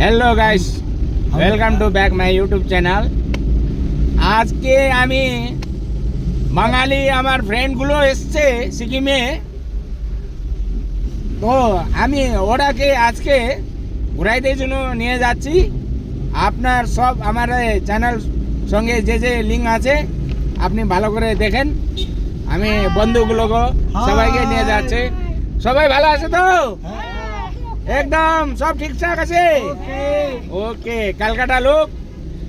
Hello guys, welcome to back my YouTube channel. আজকে আমি বাঙালি আমার ফ্রেন্ডগুলো এসছে সিকিমে, তো আমি ওরাকে আজকে ঘুরাইতে জন্য নিয়ে যাচ্ছি। আপনার সব আমার চ্যানেল সঙ্গে যে যে লিঙ্ক আছে আপনি ভালো করে দেখেন। আমি বন্ধুগুলোকে সবাইকে নিয়ে যাচ্ছি। সবাই ভালো আছে তো? একদম সব ঠিকঠাক আছে। ওকে, ক্যালকাটা লোক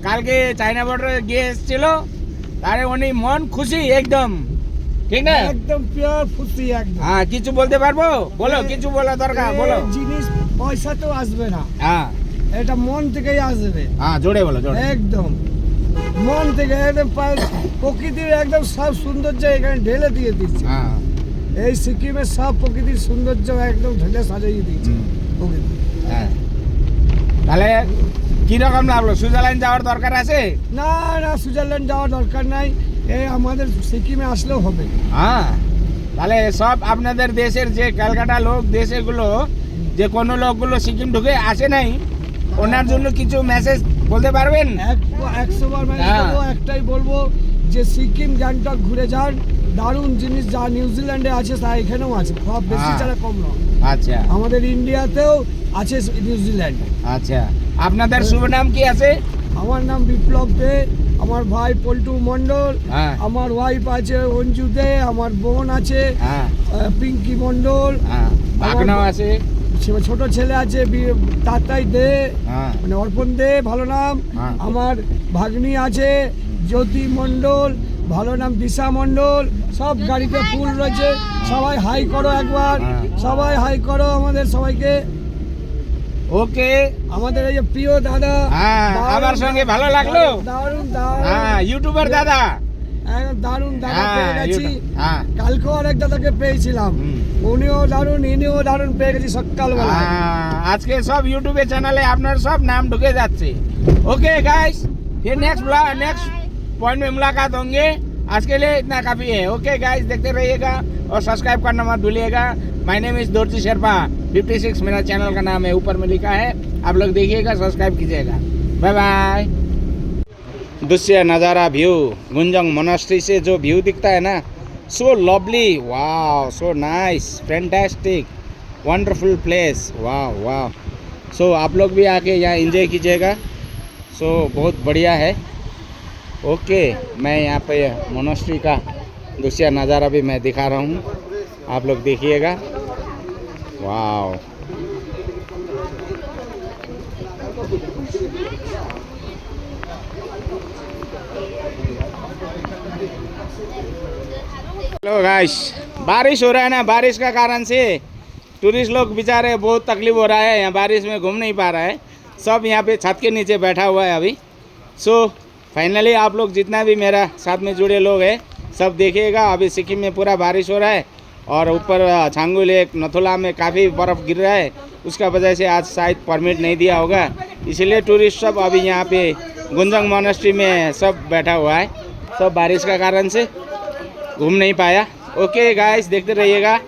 কালকে চায়না বর্ডারে গিয়ে এসেছিল, তারে উনি মন খুশি একদম, ঠিক না? একদম পিওর খুশি একদম। হ্যাঁ, কিছু বলতে পারবো? বলো, কিছু বলা দরকার বলো। জিনিস পয়সা তো আসবে না, হ্যাঁ এটা মন থেকেই আসবে। হ্যাঁ, জোরে বলো, জোরে। একদম মন থেকে একদম প্রকৃতির একদম সব সৌন্দর্য এখানে ঢেলে দিয়ে দিচ্ছে। হ্যাঁ, এই সিকিমের সব প্রকৃতির সৌন্দর্য একদম ঢেলে সাজিয়ে দিচ্ছে প্রকৃতি। হ্যাঁ, তাহলে কিরকম লাগলো? সুইজারল্যান্ড যাওয়ার দরকার আছে? না না, সুইজারল্যান্ড যাওয়ার দরকার নাই, এই আমাদের সিকিমে আসলেও হবে। হ্যাঁ, তাহলে সব আপনাদের দেশের যে ক্যালকাটা লোক দেশেগুলো যে কোনো লোকগুলো সিকিম ঢুকে আসে নাই, ওনার জন্য কিছু মেসেজ বলতে পারবেন? 100 বার মানে বলবো, একটাই বলবো যে সিকিম গ্যাংটক ঘুরে যান, দারুণ জিনিস যা নিউজিল্যান্ডে আছে তা এখানেও আছে, খুব বেশি ছাড়া কম নয়। আচ্ছা আমাদের ইন্ডিয়াতেও আছে নিউজিল্যান্ড। আচ্ছা, আপনাদের শুভ নাম কি আছে? আমার নাম বিপ্লব দে, আমার ভাই পল্টু মণ্ডল, হ্যাঁ। আমার ওয়াইফ আছে অঞ্জু দে, আমার বোন আছে হ্যাঁ পিঙ্কি মণ্ডল, হ্যাঁ, ভাগনাও আছে। ছোট ছেলে আছে তাতাই দে, হ্যাঁ মানে অর্পণ দে ভালো নাম। হ্যাঁ। আমার ভাগ্নি আছে জ্যোতি মণ্ডল, ভালো নাম দিশা মণ্ডল। সব গাড়িতে ফুল রয়েছে, সবাই হাই করো একবার, হ্যাঁ। সবাই হাই করো আমাদের সবাইকে। ওকে, আমাদের এই যে প্রিয় দাদা, হ্যাঁ, আমার সঙ্গে ভালো লাগলো। দারুণ দারুণ, হ্যাঁ, ইউটিউবার দাদা। একদম দারুণ দাদা হ্যাঁ, পেয়ে গেছি। হ্যাঁ কালকেও আরেক দাদাকে পেয়েছিলাম, হুম। উনিও দারুণ ইনিও দারুণ পেয়ে গেছি সকালবেলা। আজকে সব ইউটিউবে চ্যানেলে আপনার सब नाम ढुके जाते। ओके गाइस, फिर नेक्स्ट पॉइंट में मुलाकात होंगे। आज के लिए इतना काफ़ी है। ओके गाइस, देखते रहिएगा और सब्सक्राइब करना मत भूलिएगा। My name is Dorji Sherpa 56, मेरा चैनल का नाम है, ऊपर में लिखा है, आप लोग देखिएगा, सब्सक्राइब कीजिएगा। Bye bye. दृश्य नज़ारा व्यू गुंजंग मोनास्ट्री से जो व्यू दिखता है ना, सो लवली, वाह, so nice, fantastic, wonderful place, वाह वाह। सो आप लोग भी आके यहाँ एंजॉय कीजिएगा। सो बहुत बढ़िया है। ओके, मैं यहाँ पे मोनास्ट्री का दृश्य नज़ारा भी मैं दिखा रहा हूँ, आप लोग देखिएगा। वाह, हेलो गाइस, बारिश हो रहा है ना, बारिश का कारण से टूरिस्ट लोग बेचारे बहुत तकलीफ हो रहा है, यहाँ बारिश में घूम नहीं पा रहा है। सब यहाँ पे छत के नीचे बैठा हुआ है अभी। सो फाइनली आप लोग जितना भी मेरा साथ में जुड़े लोग हैं सब देखिएगा। अभी सिक्किम में पूरा बारिश हो रहा है और ऊपर छांगू लेक नथुला में काफ़ी बर्फ़ गिर रहा है, उसका वजह से आज शायद परमिट नहीं दिया होगा, इसलिए टूरिस्ट सब अभी यहाँ पे गुंजंग मोनास्ट्री में सब बैठा हुआ है। सब बारिश का कारण से घूम नहीं पाया। ओके गाइस, देखते रहिएगा।